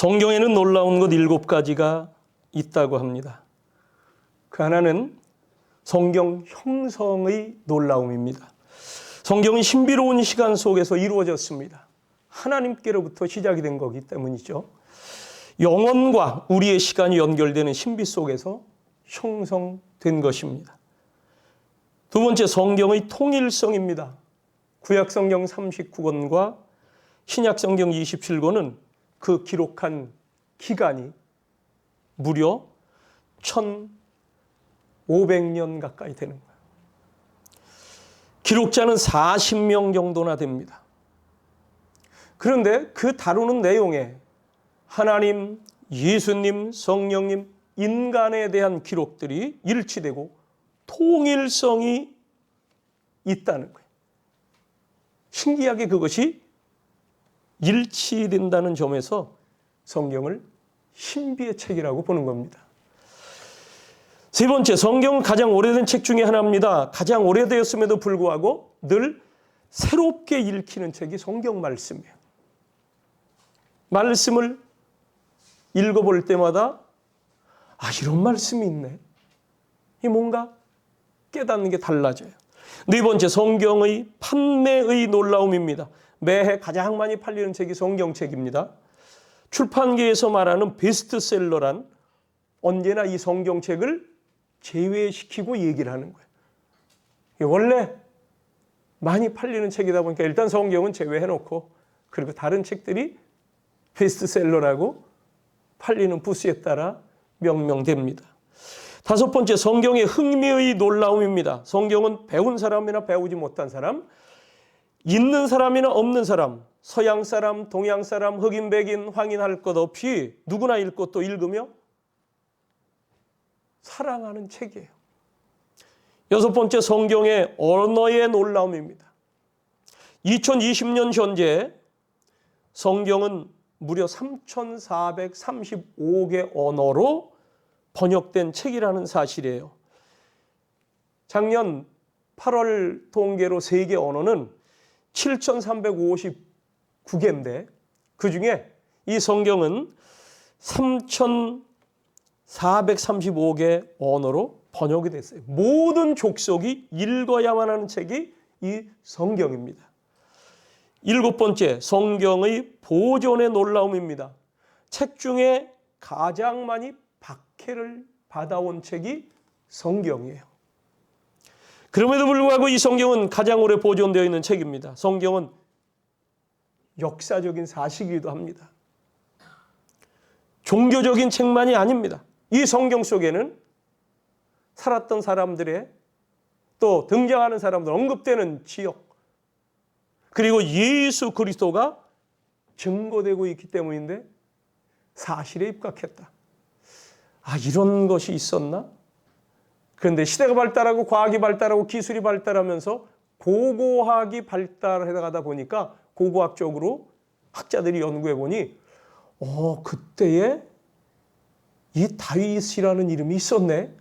성경에는 놀라운 것 7가지가 있다고 합니다. 그 하나는 성경 형성의 놀라움입니다. 성경은 신비로운 시간 속에서 이루어졌습니다. 하나님께로부터 시작이 된 거기 때문이죠. 영원과 우리의 시간이 연결되는 신비 속에서 형성된 것입니다. 두 번째, 성경의 통일성입니다. 구약성경 39권과 신약성경 27권은 그 기록한 기간이 무려 1500년 가까이 되는 거예요. 기록자는 40명 정도나 됩니다. 그런데 그 다루는 내용에 하나님, 예수님, 성령님, 인간에 대한 기록들이 일치되고 통일성이 있다는 거예요. 신기하게 그것이 일치된다는 점에서 성경을 신비의 책이라고 보는 겁니다. 세 번째, 성경은 가장 오래된 책 중에 하나입니다. 가장 오래되었음에도 불구하고 늘 새롭게 읽히는 책이 성경 말씀이에요. 말씀을 읽어볼 때마다 이런 말씀이 있네. 이 뭔가 깨닫는 게 달라져요. 네 번째, 성경의 판매의 놀라움입니다. 매해 가장 많이 팔리는 책이 성경책입니다. 출판계에서 말하는 베스트셀러란 언제나 이 성경책을 제외시키고 얘기를 하는 거예요. 원래 많이 팔리는 책이다 보니까 일단 성경은 제외해놓고 그리고 다른 책들이 베스트셀러라고 팔리는 부수에 따라 명명됩니다. 다섯 번째, 성경의 흥미의 놀라움입니다. 성경은 배운 사람이나 배우지 못한 사람, 있는 사람이나 없는 사람, 서양 사람, 동양 사람, 흑인, 백인, 황인 할 것 없이 누구나 읽고 또 읽으며 사랑하는 책이에요. 여섯 번째, 성경의 언어의 놀라움입니다. 2020년 현재 성경은 무려 3,435개 언어로 번역된 책이라는 사실이에요. 작년 8월 통계로 세계 언어는 7,359개인데 그중에 이 성경은 3,435개 언어로 번역이 됐어요. 모든 족속이 읽어야만 하는 책이 이 성경입니다. 일곱 번째, 성경의 보존의 놀라움입니다. 책 중에 가장 많이 박해를 받아온 책이 성경이에요. 그럼에도 불구하고 이 성경은 가장 오래 보존되어 있는 책입니다. 성경은 역사적인 사실이기도 합니다. 종교적인 책만이 아닙니다. 이 성경 속에는 살았던 사람들의 또 등장하는 사람들, 언급되는 지역, 그리고 예수 그리스도가 증거되고 있기 때문인데 사실에 입각했다. 이런 것이 있었나? 그런데 시대가 발달하고 과학이 발달하고 기술이 발달하면서 고고학이 발달해가다 보니까 고고학적으로 학자들이 연구해 보니 그때에 이 다윗이라는 이름이 있었네.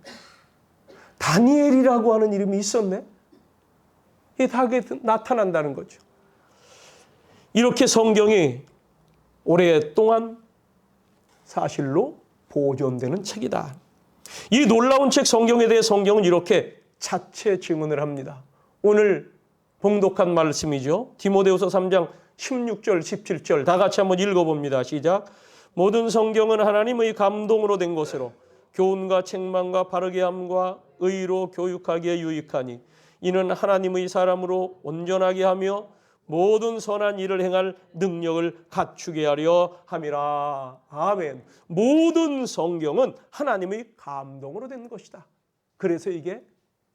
다니엘이라고 하는 이름이 있었네. 이게 다 나타난다는 거죠. 이렇게 성경이 오랫동안 사실로 보존되는 책이다. 이 놀라운 책 성경에 대해 성경은 이렇게 자체 증언을 합니다. 오늘 봉독한 말씀이죠. 디모데후서 3장 16절 17절 다 같이 한번 읽어봅니다. 시작. 모든 성경은 하나님의 감동으로 된 것으로 교훈과 책망과 바르게 함과 의로 교육하기에 유익하니 이는 하나님의 사람으로 온전하게 하며 모든 선한 일을 행할 능력을 갖추게 하려 함이라. 아멘. 모든 성경은 하나님의 감동으로 된 것이다. 그래서 이게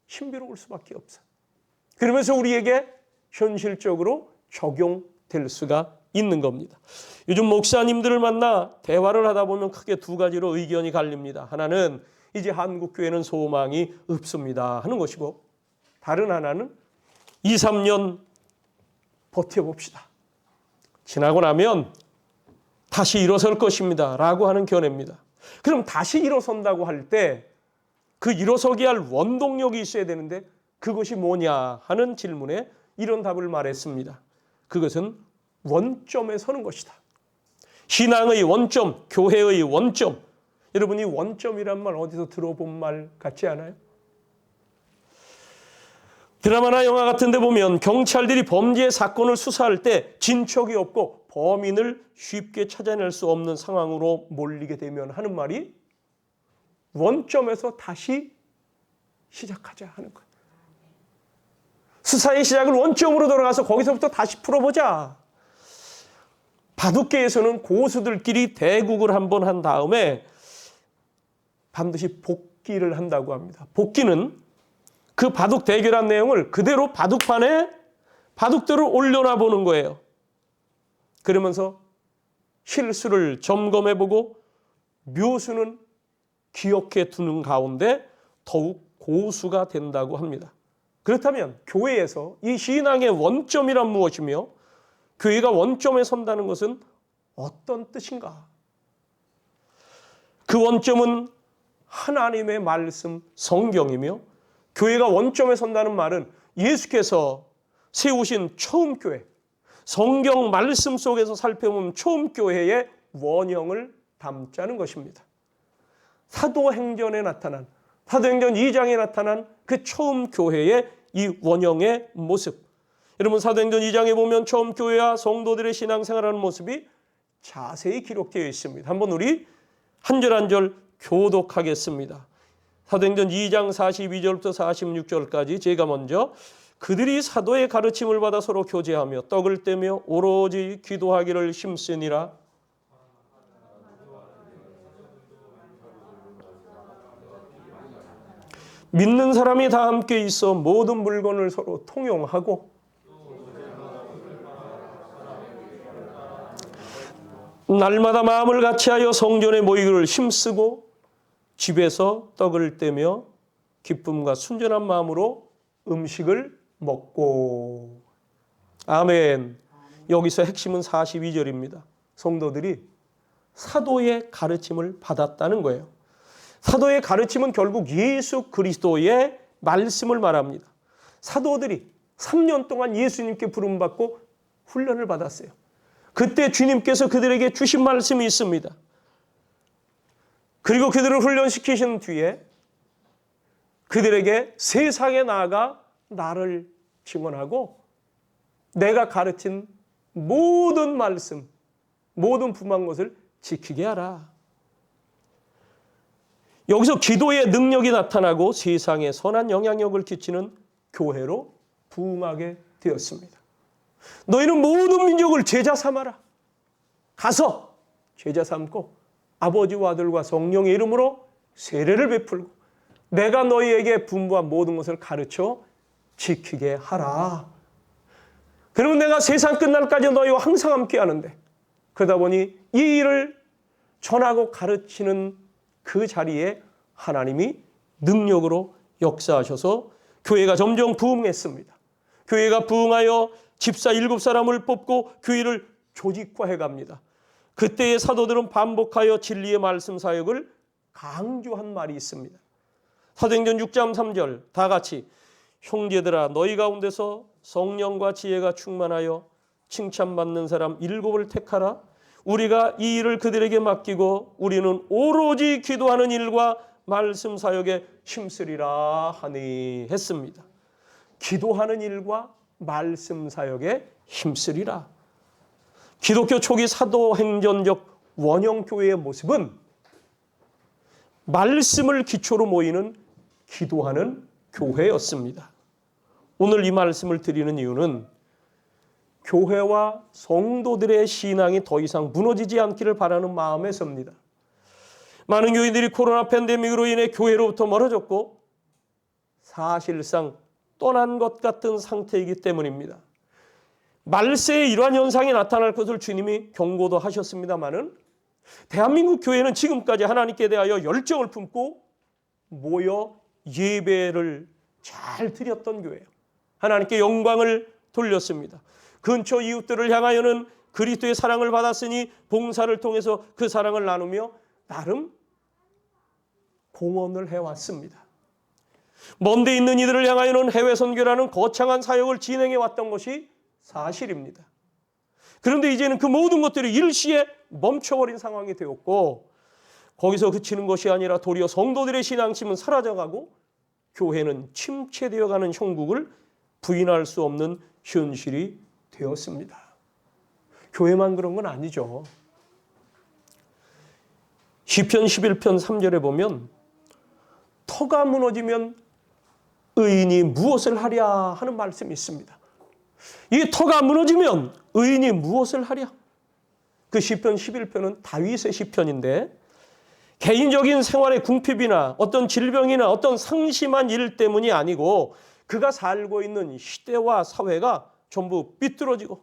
신비로울 수밖에 없어. 그러면서 우리에게 현실적으로 적용될 수가 있는 겁니다. 요즘 목사님들을 만나 대화를 하다 보면 크게 두 가지로 의견이 갈립니다. 하나는 이제 한국교회는 소망이 없습니다 하는 것이고, 다른 하나는 2, 3년 버텨봅시다. 지나고 나면 다시 일어설 것입니다 라고 하는 견해입니다. 그럼 다시 일어선다고 할 때 그 일어서게 할 원동력이 있어야 되는데 그것이 뭐냐 하는 질문에 이런 답을 말했습니다. 그것은 원점에 서는 것이다. 신앙의 원점, 교회의 원점. 여러분, 이 원점이란 말 어디서 들어본 말 같지 않아요? 드라마나 영화 같은 데 보면 경찰들이 범죄 사건을 수사할 때 진척이 없고 범인을 쉽게 찾아낼 수 없는 상황으로 몰리게 되면 하는 말이 원점에서 다시 시작하자 하는 거예요. 수사의 시작을 원점으로 돌아가서 거기서부터 다시 풀어보자. 바둑계에서는 고수들끼리 대국을 한번 한 다음에 반드시 복기를 한다고 합니다. 복기는 그 바둑 대결한 내용을 그대로 바둑판에 바둑대를 올려놔 보는 거예요. 그러면서 실수를 점검해보고 묘수는 기억해 두는 가운데 더욱 고수가 된다고 합니다. 그렇다면 교회에서 이 신앙의 원점이란 무엇이며 교회가 원점에 선다는 것은 어떤 뜻인가? 그 원점은 하나님의 말씀 성경이며 교회가 원점에 선다는 말은 예수께서 세우신 처음 교회, 성경 말씀 속에서 살펴보면 처음 교회의 원형을 담자는 것입니다. 사도행전에 나타난, 사도행전 2장에 나타난 그 처음 교회의 이 원형의 모습. 여러분, 사도행전 2장에 보면 처음 교회와 성도들의 신앙생활하는 모습이 자세히 기록되어 있습니다. 한번 우리 한 절 한 절 교독하겠습니다. 사도행전 2장 42절부터 46절까지 제가 먼저 그들이 사도의 가르침을 받아 서로 교제하며 떡을 떼며 오로지 기도하기를 힘쓰니라. 믿는 사람이 다 함께 있어 모든 물건을 서로 통용하고 날마다 마음을 같이하여 성전에 모이기를 힘쓰고 집에서 떡을 떼며 기쁨과 순전한 마음으로 음식을 먹고. 아멘. 여기서 핵심은 42절입니다. 성도들이 사도의 가르침을 받았다는 거예요. 사도의 가르침은 결국 예수 그리스도의 말씀을 말합니다. 사도들이 3년 동안 예수님께 부름받고 훈련을 받았어요. 그때 주님께서 그들에게 주신 말씀이 있습니다. 그리고 그들을 훈련시키신 뒤에 그들에게 세상에 나아가 나를 증언하고 내가 가르친 모든 말씀, 모든 분한 것을 지키게 하라. 여기서 기도의 능력이 나타나고 세상에 선한 영향력을 끼치는 교회로 부흥하게 되었습니다. 너희는 모든 민족을 제자 삼아라. 가서 제자 삼고 아버지와 아들과 성령의 이름으로 세례를 베풀고 내가 너희에게 분부한 모든 것을 가르쳐 지키게 하라. 그러면 내가 세상 끝날까지 너희와 항상 함께 하는데, 그러다 보니 이 일을 전하고 가르치는 그 자리에 하나님이 능력으로 역사하셔서 교회가 점점 부흥했습니다. 교회가 부흥하여 집사 7사람을 뽑고 교회를 조직화해 갑니다. 그때의 사도들은 반복하여 진리의 말씀 사역을 강조한 말이 있습니다. 사도행전 6장 3절 다 같이 형제들아 너희 가운데서 성령과 지혜가 충만하여 칭찬받는 사람 7을 택하라. 우리가 이 일을 그들에게 맡기고 우리는 오로지 기도하는 일과 말씀 사역에 힘쓰리라 하니 했습니다. 기도하는 일과 말씀 사역에 힘쓰리라. 기독교 초기 사도행전적 원형교회의 모습은 말씀을 기초로 모이는 기도하는 교회였습니다. 오늘 이 말씀을 드리는 이유는 교회와 성도들의 신앙이 더 이상 무너지지 않기를 바라는 마음에서입니다. 많은 교인들이 코로나 팬데믹으로 인해 교회로부터 멀어졌고 사실상 떠난 것 같은 상태이기 때문입니다. 말세에 이러한 현상이 나타날 것을 주님이 경고도 하셨습니다마는 대한민국 교회는 지금까지 하나님께 대하여 열정을 품고 모여 예배를 잘 드렸던 교회예요. 하나님께 영광을 돌렸습니다. 근처 이웃들을 향하여는 그리스도의 사랑을 받았으니 봉사를 통해서 그 사랑을 나누며 나름 공헌을 해왔습니다. 먼데 있는 이들을 향하여는 해외 선교라는 거창한 사역을 진행해 왔던 것이 사실입니다. 그런데 이제는 그 모든 것들이 일시에 멈춰버린 상황이 되었고, 거기서 그치는 것이 아니라 도리어 성도들의 신앙심은 사라져가고 교회는 침체되어가는 형국을 부인할 수 없는 현실이 되었습니다. 교회만 그런 건 아니죠. 시편 11편 3절에 보면 터가 무너지면 의인이 무엇을 하랴 하는 말씀이 있습니다. 이 터가 무너지면 의인이 무엇을 하랴? 그 시편 11편은 다윗의 시편인데 개인적인 생활의 궁핍이나 어떤 질병이나 어떤 상심한 일 때문이 아니고 그가 살고 있는 시대와 사회가 전부 삐뚤어지고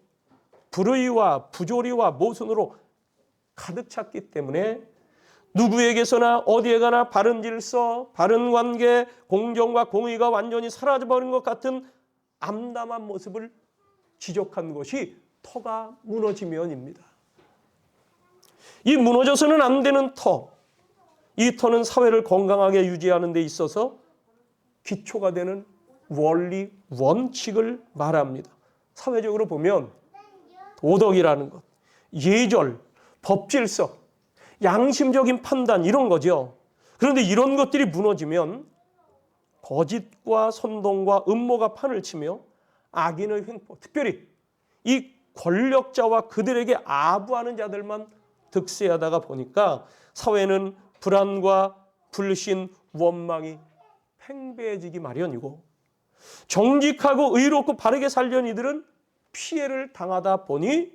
불의와 부조리와 모순으로 가득 찼기 때문에 누구에게서나 어디에 가나 바른 질서, 바른 관계, 공정과 공의가 완전히 사라져버린 것 같은 암담한 모습을 지적한 것이 터가 무너지면입니다. 이 무너져서는 안 되는 터, 이 터는 사회를 건강하게 유지하는 데 있어서 기초가 되는 원리, 원칙을 말합니다. 사회적으로 보면 도덕이라는 것, 예절, 법질서, 양심적인 판단 이런 거죠. 그런데 이런 것들이 무너지면 거짓과 선동과 음모가 판을 치며 악인의 횡포, 특별히 이 권력자와 그들에게 아부하는 자들만 득세하다가 보니까 사회는 불안과 불신, 원망이 팽배해지기 마련이고 정직하고 의롭고 바르게 살려는 이들은 피해를 당하다 보니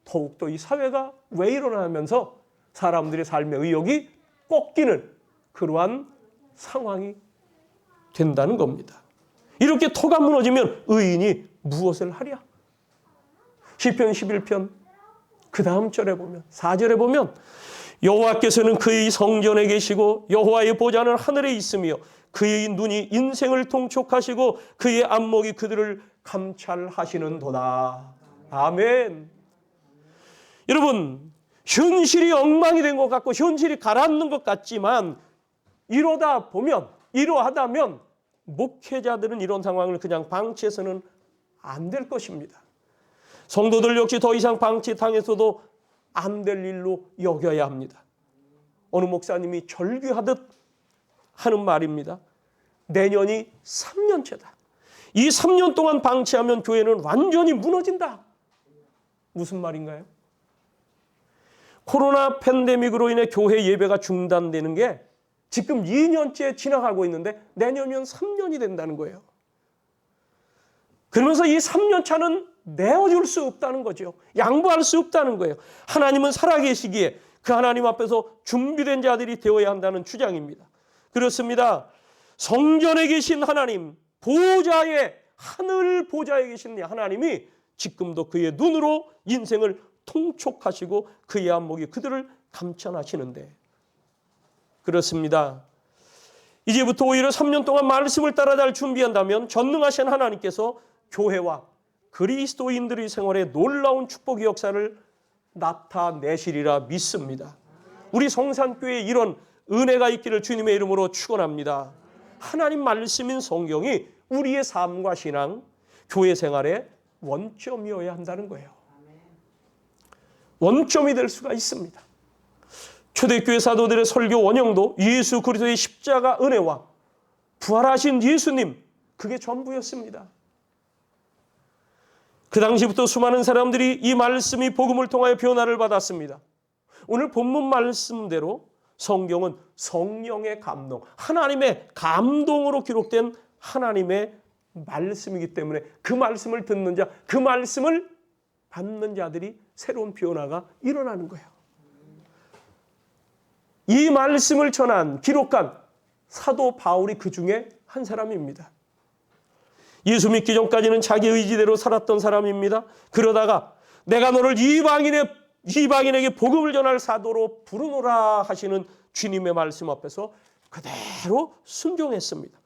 더욱더 이 사회가 왜 일어나면서 사람들의 삶의 의욕이 꺾이는 그러한 상황이 된다는 겁니다. 이렇게 터가 무너지면 의인이 무엇을 하랴? 시편 11편 그 다음 절에 보면 4절에 보면 여호와께서는 그의 성전에 계시고 여호와의 보좌는 하늘에 있으며 그의 눈이 인생을 통촉하시고 그의 안목이 그들을 감찰하시는도다. 아멘. 여러분, 현실이 엉망이 된 것 같고 현실이 가라앉는 것 같지만 이러하다면 목회자들은 이런 상황을 그냥 방치해서는 안 될 것입니다. 성도들 역시 더 이상 방치당해서도 안 될 일로 여겨야 합니다. 어느 목사님이 절규하듯 하는 말입니다. 내년이 3년째다. 이 3년 동안 방치하면 교회는 완전히 무너진다. 무슨 말인가요? 코로나 팬데믹으로 인해 교회 예배가 중단되는 게 지금 2년째 지나가고 있는데 내년이면 3년이 된다는 거예요. 그러면서 이 3년 차는 내어줄 수 없다는 거죠. 양보할 수 없다는 거예요. 하나님은 살아계시기에 그 하나님 앞에서 준비된 자들이 되어야 한다는 주장입니다. 그렇습니다. 성전에 계신 하나님, 하늘 보좌에 계신 하나님이 지금도 그의 눈으로 인생을 통촉하시고 그의 안목이 그들을 감찰하시는데 그렇습니다. 이제부터 오히려 3년 동안 말씀을 따라갈 준비한다면 전능하신 하나님께서 교회와 그리스도인들의 생활에 놀라운 축복의 역사를 나타내시리라 믿습니다. 우리 성산교회에 이런 은혜가 있기를 주님의 이름으로 축원합니다. 하나님 말씀인 성경이 우리의 삶과 신앙, 교회 생활의 원점이어야 한다는 거예요. 원점이 될 수가 있습니다. 초대교회 사도들의 설교 원형도 예수 그리스도의 십자가 은혜와 부활하신 예수님, 그게 전부였습니다. 그 당시부터 수많은 사람들이 이 말씀이 복음을 통하여 변화를 받았습니다. 오늘 본문 말씀대로 성경은 성령의 감동, 하나님의 감동으로 기록된 하나님의 말씀이기 때문에 그 말씀을 듣는 자, 그 말씀을 받는 자들이 새로운 변화가 일어나는 거예요. 이 말씀을 전한, 기록한 사도 바울이 그 중에 한 사람입니다. 예수 믿기 전까지는 자기 의지대로 살았던 사람입니다. 그러다가 내가 너를 이방인에게 복음을 전할 사도로 부르노라 하시는 주님의 말씀 앞에서 그대로 순종했습니다.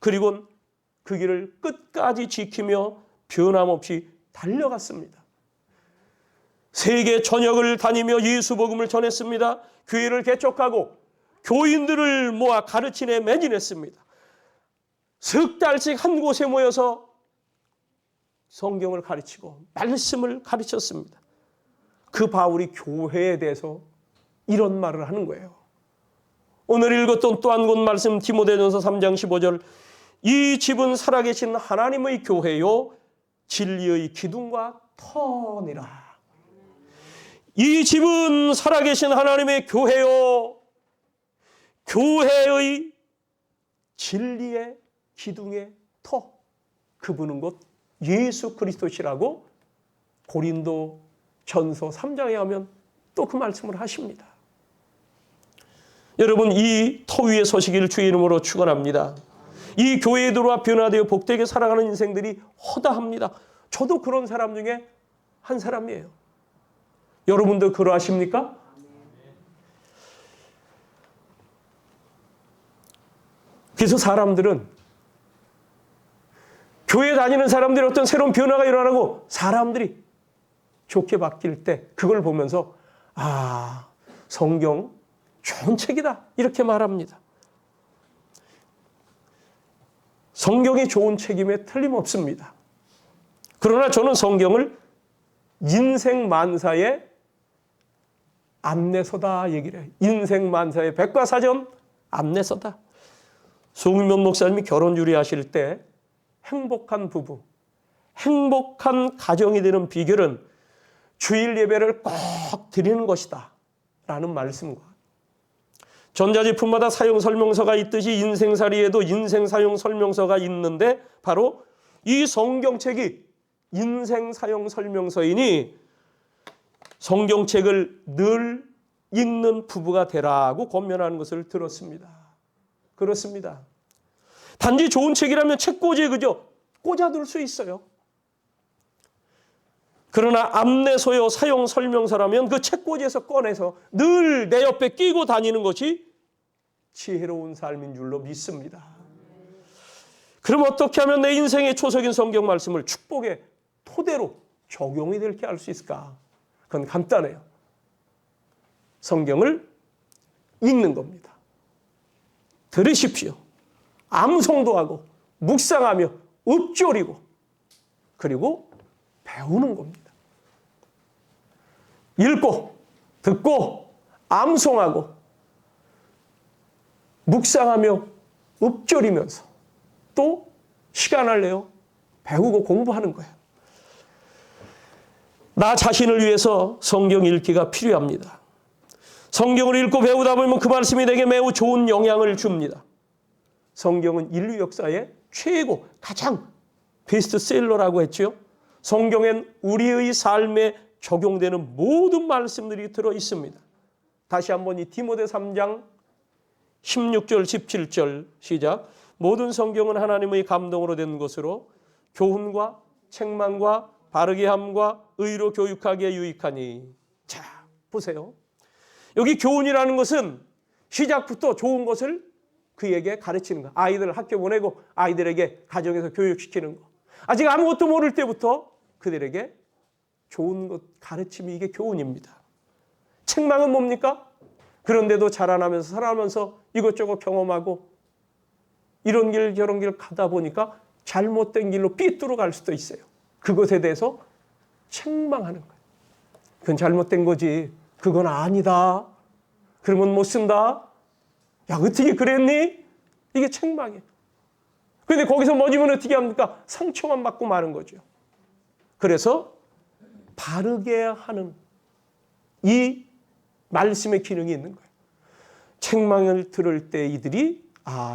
그리고 그 길을 끝까지 지키며 변함없이 달려갔습니다. 세계 전역을 다니며 예수 복음을 전했습니다. 교회를 개척하고 교인들을 모아 가르치네 매진했습니다. 석 달씩 한 곳에 모여서 성경을 가르치고 말씀을 가르쳤습니다. 그 바울이 교회에 대해서 이런 말을 하는 거예요. 오늘 읽었던 또 한 곳 말씀 디모데전서 3장 15절 이 집은 살아계신 하나님의 교회요 진리의 기둥과 터니라. 이 집은 살아계신 하나님의 교회요 교회의 진리의 기둥의 터. 그분은 곧 예수 그리스도시라고 고린도 전서 3장에 하면 또 그 말씀을 하십니다. 여러분 이 터 위에 서시기를 주의 이름으로 축원합니다. 이 교회에 들어와 변화되어 복되게 살아가는 인생들이 허다합니다. 저도 그런 사람 중에 한 사람이에요. 여러분도 그러하십니까? 그래서 사람들은 교회 다니는 사람들이 어떤 새로운 변화가 일어나고 사람들이 좋게 바뀔 때 그걸 보면서 아, 성경 좋은 책이다 이렇게 말합니다. 성경이 좋은 책임에 틀림없습니다. 그러나 저는 성경을 인생 만사의 안내서다 얘기를 해요. 인생 만사의 백과사전 안내서다. 송윤명 목사님이 결혼 유리하실 때 행복한 부부, 행복한 가정이 되는 비결은 주일 예배를 꼭 드리는 것이다 라는 말씀과 전자제품마다 사용 설명서가 있듯이 인생살이에도 인생 사용 설명서가 있는데 바로 이 성경책이 인생 사용 설명서이니 성경책을 늘 읽는 부부가 되라고 권면하는 것을 들었습니다. 그렇습니다. 단지 좋은 책이라면 책꽂이에 그저 꽂아둘 수 있어요. 그러나 안내서요 사용 설명서라면 그 책꽂이에서 꺼내서 늘 내 옆에 끼고 다니는 것이 지혜로운 삶인 줄로 믿습니다. 그럼 어떻게 하면 내 인생의 초석인 성경 말씀을 축복의 토대로 적용이 되게 할 수 있을까? 그건 간단해요. 성경을 읽는 겁니다. 들으십시오. 암송도 하고 묵상하며 읊조리고 그리고 배우는 겁니다. 읽고 듣고 암송하고 묵상하며 읊조리면서 또 시간을 내어 배우고 공부하는 거예요. 나 자신을 위해서 성경 읽기가 필요합니다. 성경을 읽고 배우다 보면 그 말씀이 내게 매우 좋은 영향을 줍니다. 성경은 인류 역사의 최고 가장 베스트셀러라고 했죠. 성경엔 우리의 삶에 적용되는 모든 말씀들이 들어 있습니다. 다시 한번 이 디모데 3장 16절 17절 시작. 모든 성경은 하나님의 감동으로 된 것으로 교훈과 책망과 바르게 함과 의로 교육하기에 유익하니. 자, 보세요. 여기 교훈이라는 것은 시작부터 좋은 것을 그에게 가르치는 거. 아이들을 학교 보내고 아이들에게 가정에서 교육시키는 거. 아직 아무것도 모를 때부터 그들에게 좋은 것 가르침이 이게 교훈입니다. 책망은 뭡니까? 그런데도 자라나면서 살아가면서 이것저것 경험하고 이런 길 저런 길 가다 보니까 잘못된 길로 삐뚤어 갈 수도 있어요. 그것에 대해서 책망하는 거예요. 그건 잘못된 거지. 그건 아니다. 그러면 못 쓴다. 야, 어떻게 그랬니? 이게 책망이에요. 그런데 거기서 멎으면 어떻게 합니까? 상처만 받고 마는 거죠. 그래서 바르게 하는 이 말씀의 기능이 있는 거예요. 책망을 들을 때 이들이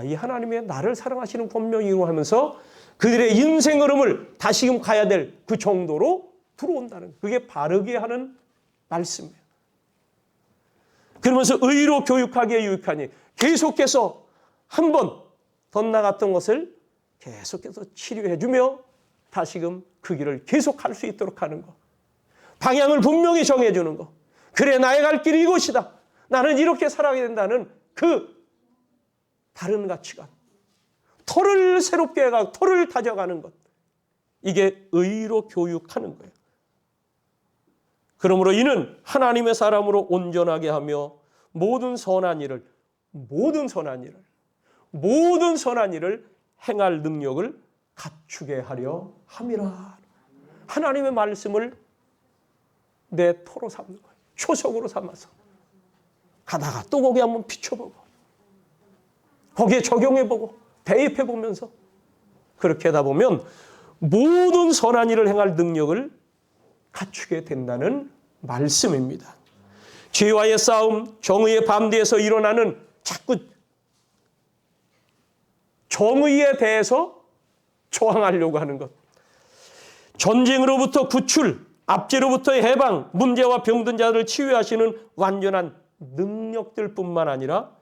이 하나님의 나를 사랑하시는 권명이로 하면서 그들의 인생 흐름을 다시금 가야 될 그 정도로 들어온다는 거예요. 그게 바르게 하는 말씀이에요. 그러면서 의로 교육하기에 유익하니 계속해서 한 번 덧나갔던 것을 계속해서 치료해주며 다시금 그 길을 계속할 수 있도록 하는 것. 방향을 분명히 정해주는 것. 그래, 나의 갈 길이 이곳이다. 나는 이렇게 살아가야 된다는 그 다른 가치관. 터를 새롭게 해가고 터를 다져가는 것. 이게 의로 교육하는 거예요. 그러므로 이는 하나님의 사람으로 온전하게 하며 모든 선한 일을 행할 능력을 갖추게 하려 함이라. 하나님의 말씀을 내 토로 삼는 거예요. 초석으로 삼아서. 가다가 또 거기 한번 비춰보고 거기에 적용해보고 대입해보면서 그렇게 하다 보면 모든 선한 일을 행할 능력을 갖추게 된다는 말씀입니다. 죄와의 싸움, 정의의 반대에서 일어나는 자꾸 정의에 대해서 저항하려고 하는 것. 전쟁으로부터 구출, 압제로부터의 해방, 문제와 병든 자들을 치유하시는 완전한 능력들뿐만 아니라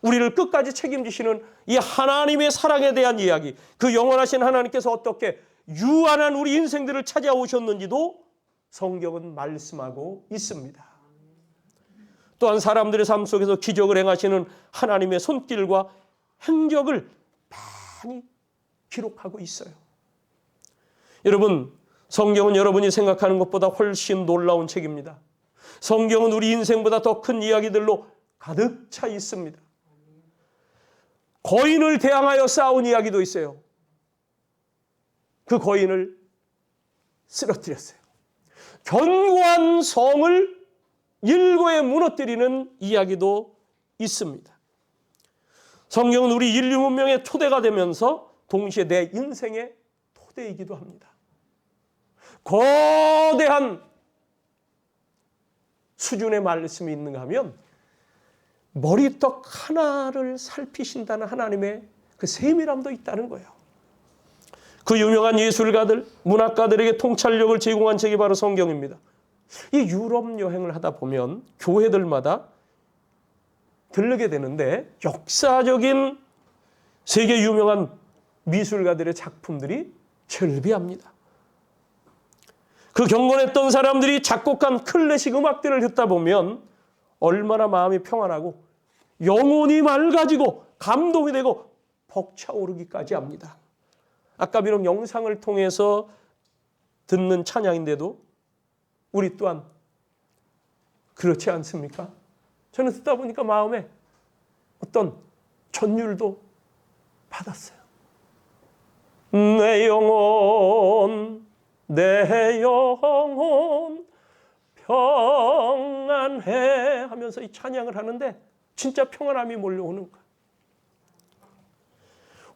우리를 끝까지 책임지시는 이 하나님의 사랑에 대한 이야기, 그 영원하신 하나님께서 어떻게 유한한 우리 인생들을 찾아오셨는지도 성경은 말씀하고 있습니다. 또한 사람들의 삶 속에서 기적을 행하시는 하나님의 손길과 행적을 많이 기록하고 있어요. 여러분, 성경은 여러분이 생각하는 것보다 훨씬 놀라운 책입니다. 성경은 우리 인생보다 더 큰 이야기들로 가득 차 있습니다. 거인을 대항하여 싸운 이야기도 있어요. 그 거인을 쓰러뜨렸어요. 견고한 성을 일거에 무너뜨리는 이야기도 있습니다. 성경은 우리 인류 문명의 토대가 되면서 동시에 내 인생의 토대이기도 합니다. 거대한 수준의 말씀이 있는가 하면 머리떡 하나를 살피신다는 하나님의 그 세밀함도 있다는 거예요. 그 유명한 예술가들, 문학가들에게 통찰력을 제공한 책이 바로 성경입니다. 이 유럽 여행을 하다 보면 교회들마다 들르게 되는데 역사적인 세계 유명한 미술가들의 작품들이 절비합니다. 그 경건했던 사람들이 작곡한 클래식 음악들을 듣다 보면 얼마나 마음이 평안하고 영혼이 맑아지고 감동이 되고 벅차오르기까지 합니다. 아까 비록 영상을 통해서 듣는 찬양인데도 우리 또한 그렇지 않습니까? 저는 듣다 보니까 마음에 어떤 전율도 받았어요. 내 영혼 평안해 하면서 이 찬양을 하는데 진짜 평안함이 몰려오는 거예요.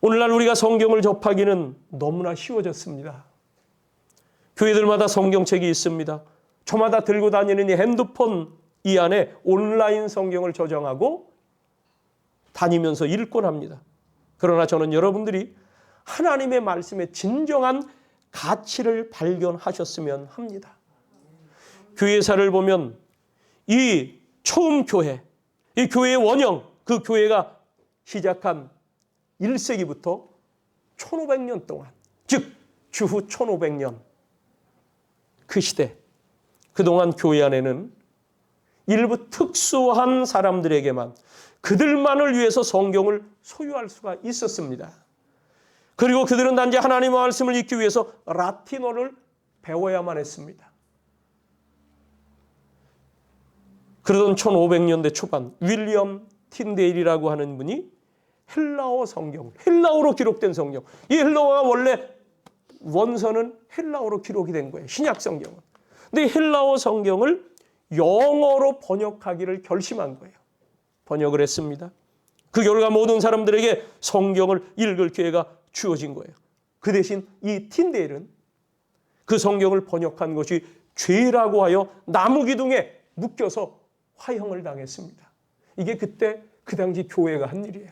오늘날 우리가 성경을 접하기는 너무나 쉬워졌습니다. 교회들마다 성경책이 있습니다. 저마다 들고 다니는 이 핸드폰 이 안에 온라인 성경을 저장하고 다니면서 읽곤 합니다. 그러나 저는 여러분들이 하나님의 말씀의 진정한 가치를 발견하셨으면 합니다. 교회사를 보면 이 처음 교회, 이 교회의 원형, 그 교회가 시작한 1세기부터 1500년 동안, 즉 주후 1500년 그 시대, 그동안 교회 안에는 일부 특수한 사람들에게만 그들만을 위해서 성경을 소유할 수가 있었습니다. 그리고 그들은 단지 하나님의 말씀을 읽기 위해서 라틴어를 배워야만 했습니다. 그러던 1500년대 초반 윌리엄 틴데일이라고 하는 분이 헬라어 성경, 헬라어로 기록된 성경. 이 헬라어가 원래 원서는 헬라어로 기록이 된 거예요. 신약 성경은. 근데 이 헬라어 성경을 영어로 번역하기를 결심한 거예요. 번역을 했습니다. 그 결과 모든 사람들에게 성경을 읽을 기회가 주어진 거예요. 그 대신 이 틴데일은 그 성경을 번역한 것이 죄라고 하여 나무 기둥에 묶여서 화형을 당했습니다. 이게 그때 그 당시 교회가 한 일이에요.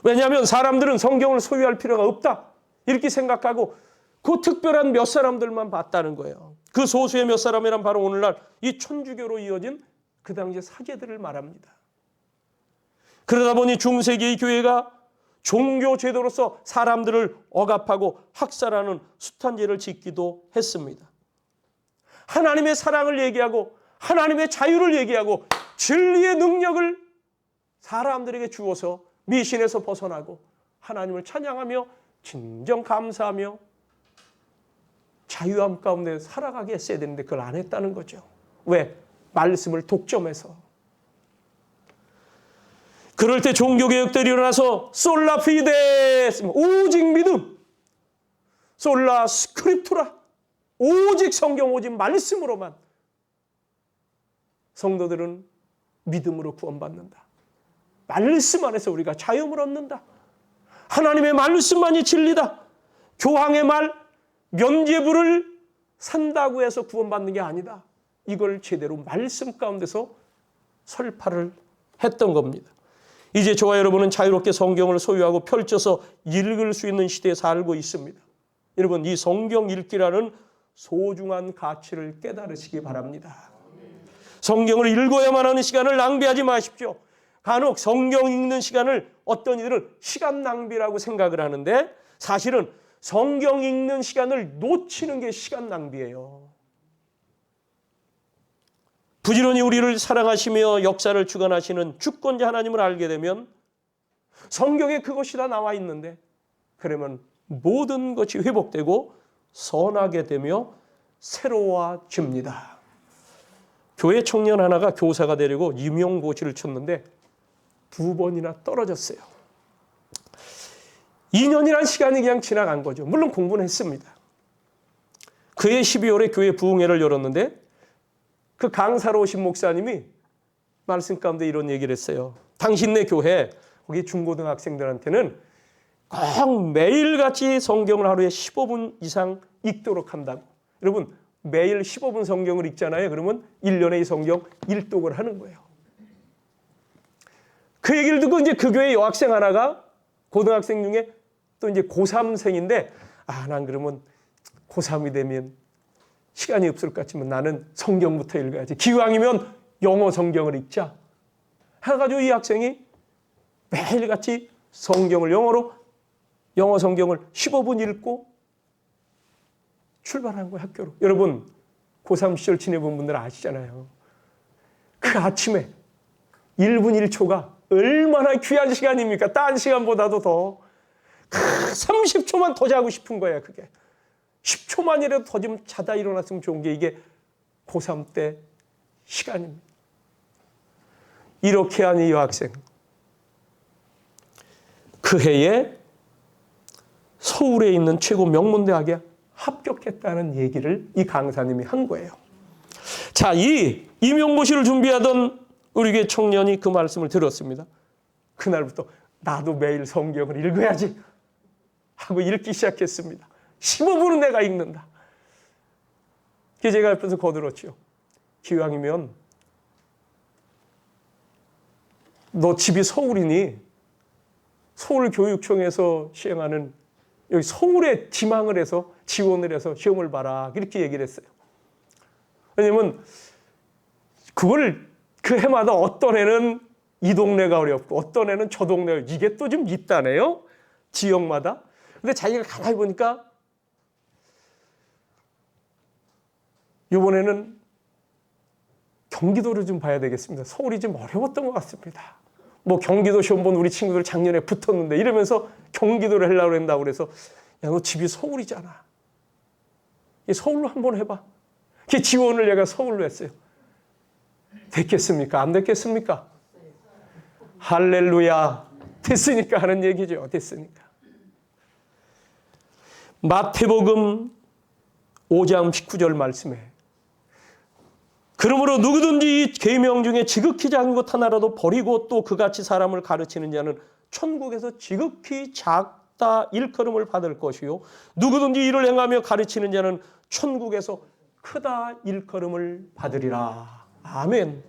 왜냐하면 사람들은 성경을 소유할 필요가 없다 이렇게 생각하고 그 특별한 몇 사람들만 봤다는 거예요. 그 소수의 몇 사람이란 바로 오늘날 이 천주교로 이어진 그 당시 사제들을 말합니다. 그러다 보니 중세기의 교회가 종교 제도로서 사람들을 억압하고 학살하는 숱한 죄를 짓기도 했습니다. 하나님의 사랑을 얘기하고 하나님의 자유를 얘기하고 진리의 능력을 사람들에게 주어서 미신에서 벗어나고 하나님을 찬양하며 진정 감사하며 자유함 가운데 살아가게 했어야 되는데 그걸 안 했다는 거죠. 왜? 말씀을 독점해서. 그럴 때 종교개혁들이 일어나서 솔라 피데, 오직 믿음, 솔라 스크립투라, 오직 성경, 오직 말씀으로만 성도들은 믿음으로 구원받는다. 말씀 안에서 우리가 자유를 얻는다. 하나님의 말씀만이 진리다. 교황의 말, 면죄부를 산다고 해서 구원받는 게 아니다. 이걸 제대로 말씀 가운데서 설파를 했던 겁니다. 이제 저와 여러분은 자유롭게 성경을 소유하고 펼쳐서 읽을 수 있는 시대에 살고 있습니다. 여러분, 이 성경 읽기라는 소중한 가치를 깨달으시기 바랍니다. 성경을 읽어야만 하는 시간을 낭비하지 마십시오. 간혹 성경 읽는 시간을 어떤 이들은 시간 낭비라고 생각을 하는데 사실은 성경 읽는 시간을 놓치는 게 시간 낭비예요. 부지런히 우리를 사랑하시며 역사를 주관하시는 주권자 하나님을 알게 되면 성경에 그것이 다 나와 있는데 그러면 모든 것이 회복되고 선하게 되며 새로워집니다. 교회 청년 하나가 교사가 되려고 임용고시를 쳤는데 2번이나 떨어졌어요. 2년이란 시간이 그냥 지나간 거죠. 물론 공부는 했습니다. 그해 12월에 교회 부흥회를 열었는데 그 강사로 오신 목사님이 말씀 가운데 이런 얘기를 했어요. 당신네 교회 거기 중고등학생들한테는 꼭 매일같이 성경을 하루에 15분 이상 읽도록 한다고. 여러분 매일 15분 성경을 읽잖아요. 그러면 1년에 이 성경 1독을 하는 거예요. 그 얘기를 듣고 이제 그 교회 여학생 하나가 고등학생 중에 또 이제 고3생인데 난 그러면 고3이 되면 시간이 없을 것 같지만 나는 성경부터 읽어야지. 기왕이면 영어 성경을 읽자. 해가지고 이 학생이 매일같이 성경을 영어 성경을 15분 읽고 출발한 거예요, 학교로. 여러분, 고3 시절 지내본 분들 아시잖아요. 그 아침에 1분 1초가 얼마나 귀한 시간입니까? 딴 시간보다도 더. 30초만 더 자고 싶은 거예요, 그게. 10초만이라도 더 좀 자다 일어났으면 좋은 게 이게 고3 때 시간입니다. 이렇게 한 이 여학생. 그 해에 서울에 있는 최고 명문대학에 합격했다는 얘기를 이 강사님이 한 거예요. 자, 이 임용고시를 준비하던 우리 교회 청년이 그 말씀을 들었습니다. 그날부터 나도 매일 성경을 읽어야지 하고 읽기 시작했습니다. 15분은 내가 읽는다. 그래서 제가 옆에서 거들었죠. 기왕이면 너 집이 서울이니 서울교육청에서 시행하는 여기 서울에 지망을 해서 지원을 해서 시험을 봐라. 이렇게 얘기를 했어요. 왜냐면 그걸 그 해마다 어떤 애는 이 동네가 어렵고 어떤 애는 저 동네가 이게 또 좀 있다네요. 지역마다. 근데 자기가 가만히 보니까 이번에는 경기도를 좀 봐야 되겠습니다. 서울이 좀 어려웠던 것 같습니다. 뭐 경기도 시험 본 우리 친구들 작년에 붙었는데 이러면서 경기도를 하려고 한다고 그래서 야, 너 집이 서울이잖아. 서울로 한번 해봐. 그 지원을 내가 서울로 했어요. 됐겠습니까? 안 됐겠습니까? 할렐루야. 됐으니까 하는 얘기죠. 됐으니까. 마태복음 5장 19절 말씀에 그러므로 누구든지 이 계명 중에 지극히 작은 것 하나라도 버리고 또 그같이 사람을 가르치는 자는 천국에서 지극히 작다 일컬음을 받을 것이요 누구든지 이를 행하며 가르치는 자는 천국에서 크다 일컬음을 받으리라. 아멘.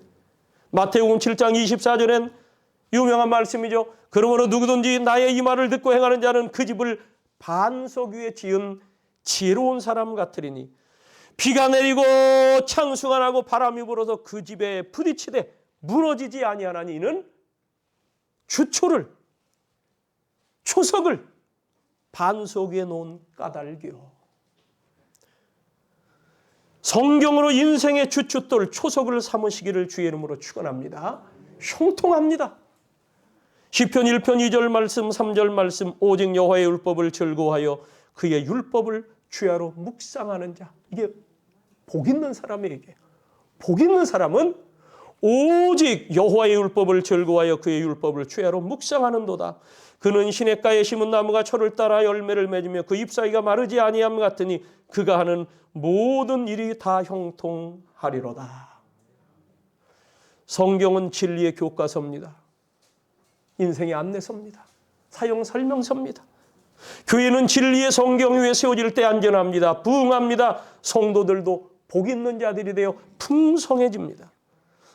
마태복음 7장 24절엔 유명한 말씀이죠. 그러므로 누구든지 나의 이 말을 듣고 행하는 자는 그 집을 반석 위에 지은 지혜로운 사람 같으리니 비가 내리고 창수가 나고 바람이 불어서 그 집에 부딪히되 무너지지 아니하나니 이는 초석을 반석 위에 놓은 까닭이요. 성경으로 인생의 주춧돌 초석을 삼으시기를 주의 이름으로 축원합니다. 형통합니다. 시편 1편 2절 말씀 3절 말씀 오직 여호와의 율법을 즐거워하여 그의 율법을 주야로 묵상하는 자. 이게 복 있는 사람에게. 복 있는 사람은 오직 여호와의 율법을 즐거워하여 그의 율법을 주야로 묵상하는도다. 그는 시냇가에 심은 나무가 철을 따라 열매를 맺으며 그 잎사귀가 마르지 아니함 같으니 그가 하는 모든 일이 다 형통하리로다. 성경은 진리의 교과서입니다. 인생의 안내서입니다. 사용 설명서입니다. 교회는 진리의 성경 위에 세워질 때 안전합니다. 부흥합니다. 성도들도 복 있는 자들이 되어 풍성해집니다.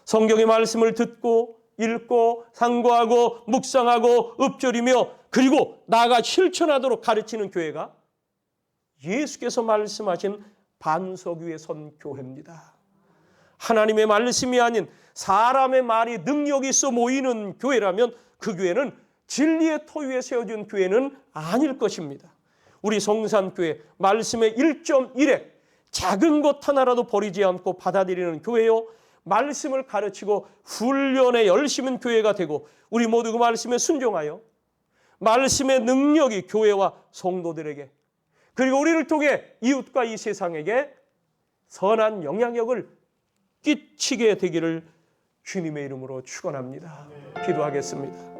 성경의 말씀을 듣고 읽고 상고하고 묵상하고 읊조리며 그리고 나아가 실천하도록 가르치는 교회가 예수께서 말씀하신 반석 위에 선 교회입니다. 하나님의 말씀이 아닌 사람의 말이 능력이 있어 모이는 교회라면 그 교회는 진리의 토 위에 세워진 교회는 아닐 것입니다. 우리 성산교회 말씀의 1.1에 작은 것 하나라도 버리지 않고 받아들이는 교회요, 말씀을 가르치고 훈련에 열심인 교회가 되고 우리 모두 그 말씀에 순종하여 말씀의 능력이 교회와 성도들에게 그리고 우리를 통해 이웃과 이 세상에게 선한 영향력을 끼치게 되기를 주님의 이름으로 축원합니다. 기도하겠습니다.